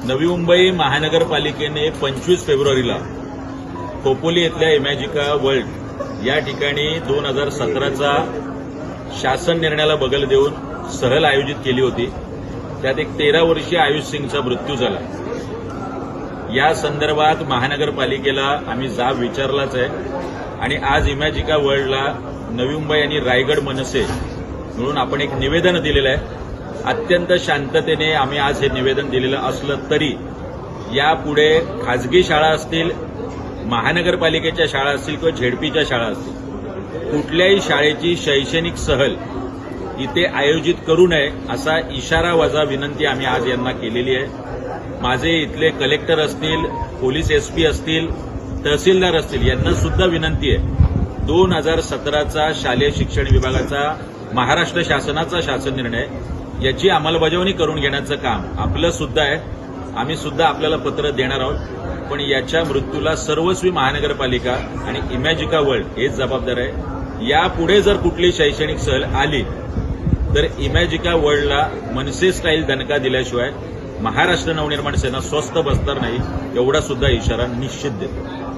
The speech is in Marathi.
नवी मुंबई महानगरपालिकेने 25 फेब्रुवारीला खोपोली इथल्या इमॅजिका वर्ल्ड या ठिकाणी 2017चा शासन निर्णयाला बगल देऊन सहल आयोजित केली होती। त्यात एक 13 वर्षीय आयुष सिंगचा मृत्यू झाला। या संदर्भात महानगरपालिकेला आम्ही जाब विचारलाच आहे आणि आज इमॅजिका वर्ल्डला नवी मुंबई आणि रायगड मनसे मिळून आपण एक निवेदन दिलेलं आहे। अत्यंत शांततेने आम्ही आज हे निवेदन दिलेलं असलं तरी यापुढे खाजगी शाळा असतील, महानगरपालिकेच्या शाळा असतील किंवा झेडपीच्या शाळा असतील, कुठल्याही शाळेची शैक्षणिक सहल इथे आयोजित करू नये असा इशारा वजा विनंती आम्ही आज यांना केलेली आहे। माझे इथले कलेक्टर असतील, पोलीस एसपी असतील, तहसीलदार असतील यांना सुद्धा विनंती आहे 2017चा शालेय शिक्षण विभागाचा महाराष्ट्र शासनाचा शासन निर्णय याची अंमलबजावणी करून घेण्याचं काम आपलं सुद्धा आहे। आम्ही सुद्धा आपल्याला पत्र देणार आहोत, पण याच्या मृत्यूला सर्वस्वी महानगरपालिका आणि इमॅजिका वर्ल्ड हेच जबाबदार आहे। यापुढे जर कुठली शैक्षणिक सहल आली तर इमॅजिका वर्ल्डला मनसे स्टाईल दणका दिल्याशिवाय महाराष्ट्र नवनिर्माण सेना स्वस्थ बसणार नाही, एवढा सुद्धा इशारा निश्चित देतो।